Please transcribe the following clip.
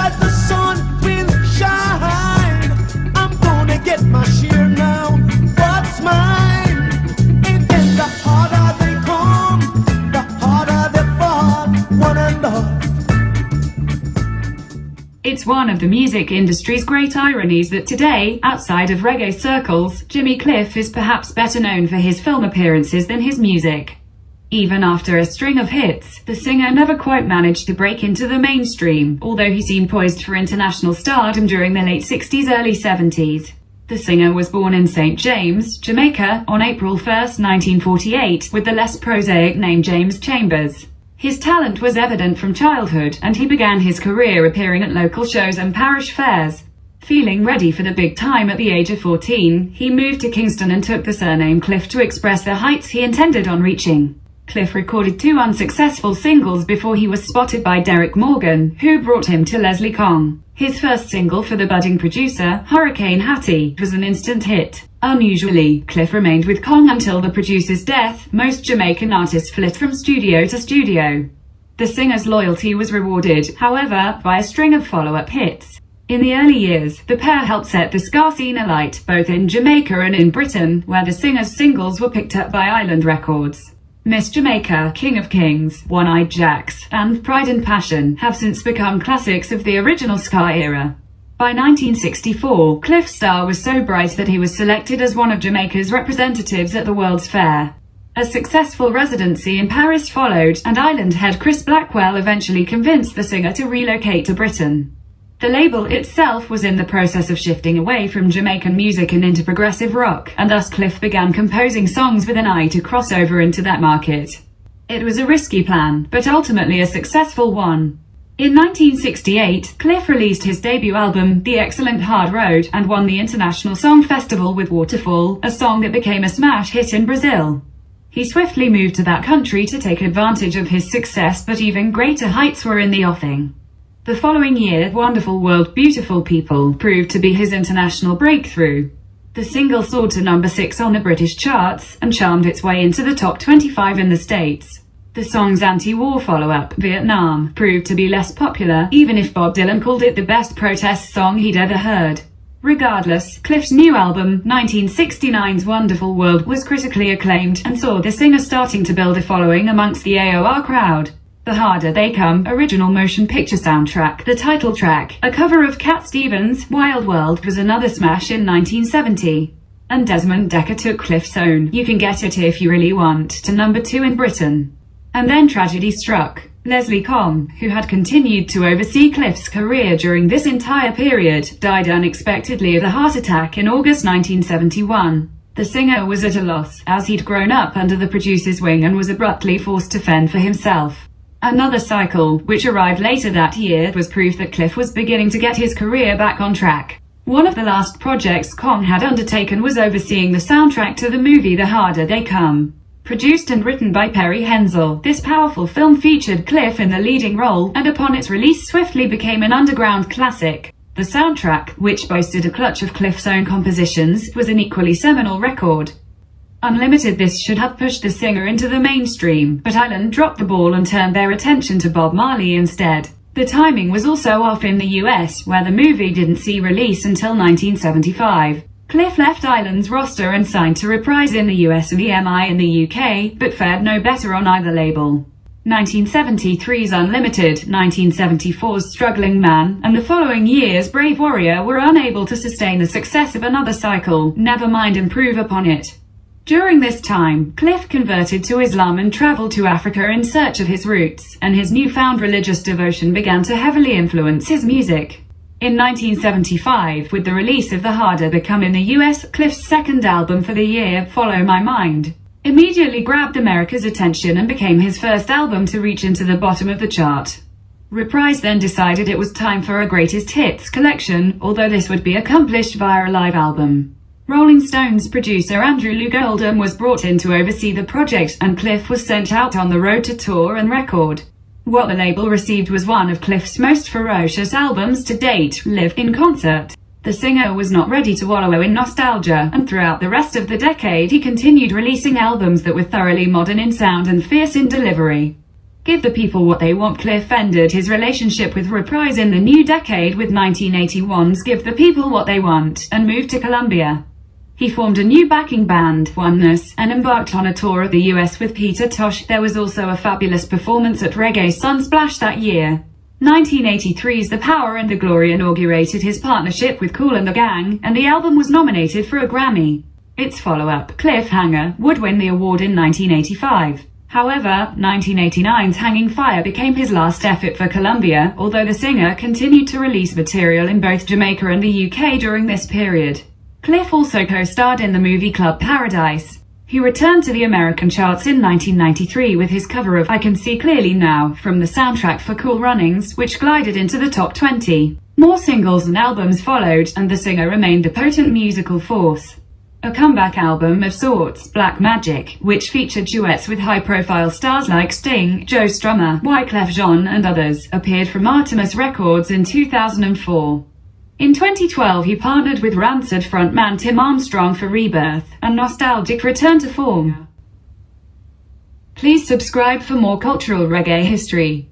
as the sun will shine. I'm gonna get my share now. What's mine? And then the harder they come, the harder they fall, one and all. It's one of the music industry's great ironies that today, outside of reggae circles, Jimmy Cliff is perhaps better known for his film appearances than his music. Even after a string of hits, the singer never quite managed to break into the mainstream, although he seemed poised for international stardom during the late 60s, early 70s. The singer was born in St. James, Jamaica, on April 1, 1948, with the less prosaic name James Chambers. His talent was evident from childhood, and he began his career appearing at local shows and parish fairs. Feeling ready for the big time at the age of 14, he moved to Kingston and took the surname Cliff to express the heights he intended on reaching. Cliff recorded 2 unsuccessful singles before he was spotted by Derrick Morgan, who brought him to Leslie Kong. His first single for the budding producer, Hurricane Hattie, was an instant hit. Unusually, Cliff remained with Kong until the producer's death. Most Jamaican artists flit from studio to studio. The singer's loyalty was rewarded, however, by a string of follow-up hits. In the early years, the pair helped set the ska scene alight, both in Jamaica and in Britain, where the singer's singles were picked up by Island Records. Miss Jamaica, King of Kings, One-Eyed Jacks, and Pride and Passion have since become classics of the original ska era. By 1964, Cliff's star was so bright that he was selected as one of Jamaica's representatives at the World's Fair. A successful residency in Paris followed, and island head Chris Blackwell eventually convinced the singer to relocate to Britain. The label itself was in the process of shifting away from Jamaican music and into progressive rock, and thus Cliff began composing songs with an eye to cross over into that market. It was a risky plan, but ultimately a successful one. In 1968, Cliff released his debut album, The Excellent Hard Road, and won the International Song Festival with Waterfall, a song that became a smash hit in Brazil. He swiftly moved to that country to take advantage of his success, but even greater heights were in the offing. The following year, Wonderful World Beautiful People proved to be his international breakthrough. The single soared to number 6 on the British charts, and charmed its way into the top 25 in the States. The song's anti-war follow-up, Vietnam, proved to be less popular, even if Bob Dylan called it the best protest song he'd ever heard. Regardless, Cliff's new album, 1969's Wonderful World, was critically acclaimed, and saw the singer starting to build a following amongst the AOR crowd. The Harder They Come original motion picture soundtrack, the title track, a cover of Cat Stevens' Wild World, was another smash in 1970. And Desmond Dekker took Cliff's own You Can Get It If You Really Want to number 2 in Britain. And then tragedy struck. Leslie Kong, who had continued to oversee Cliff's career during this entire period, died unexpectedly of a heart attack in August 1971. The singer was at a loss, as he'd grown up under the producer's wing and was abruptly forced to fend for himself. Another cycle, which arrived later that year, was proof that Cliff was beginning to get his career back on track. One of the last projects Kong had undertaken was overseeing the soundtrack to the movie The Harder They Come. Produced and written by Perry Hensel, this powerful film featured Cliff in the leading role, and upon its release swiftly became an underground classic. The soundtrack, which boasted a clutch of Cliff's own compositions, was an equally seminal record. Unlimited this should have pushed the singer into the mainstream, but Island dropped the ball and turned their attention to Bob Marley instead. The timing was also off in the US, where the movie didn't see release until 1975. Cliff left Island's roster and signed to Reprise in the US and EMI in the UK, but fared no better on either label. 1973's Unlimited, 1974's Struggling Man, and the following year's Brave Warrior were unable to sustain the success of another cycle, never mind improve upon it. During this time, Cliff converted to Islam and traveled to Africa in search of his roots, and his newfound religious devotion began to heavily influence his music. In 1975, with the release of The Harder They Come in the US, Cliff's second album for the year, Follow My Mind, immediately grabbed America's attention and became his first album to reach into the bottom of the chart. Reprise then decided it was time for a greatest hits collection, although this would be accomplished via a live album. Rolling Stones producer Andrew Loog Oldham was brought in to oversee the project, and Cliff was sent out on the road to tour and record. What the label received was one of Cliff's most ferocious albums to date, Live in Concert. The singer was not ready to wallow in nostalgia, and throughout the rest of the decade he continued releasing albums that were thoroughly modern in sound and fierce in delivery. Give the People What They Want. Cliff ended his relationship with Reprise in the new decade with 1981's Give the People What They Want, and moved to Colombia. He formed a new backing band, Oneness, and embarked on a tour of the US with Peter Tosh. There was also a fabulous performance at Reggae Sunsplash that year. 1983's The Power and the Glory inaugurated his partnership with Kool and the Gang, and the album was nominated for a Grammy. Its follow-up, Cliffhanger, would win the award in 1985. However, 1989's Hanging Fire became his last effort for Colombia, although the singer continued to release material in both Jamaica and the UK during this period. Cliff also co-starred in the movie Club Paradise. He returned to the American charts in 1993 with his cover of I Can See Clearly Now, from the soundtrack for Cool Runnings, which glided into the top 20. More singles and albums followed, and the singer remained a potent musical force. A comeback album of sorts, Black Magic, which featured duets with high-profile stars like Sting, Joe Strummer, Wyclef Jean, and others, appeared from Artemis Records in 2004. In 2012 he partnered with Rancid frontman Tim Armstrong for Rebirth, a nostalgic return to form. Please subscribe for more cultural reggae history.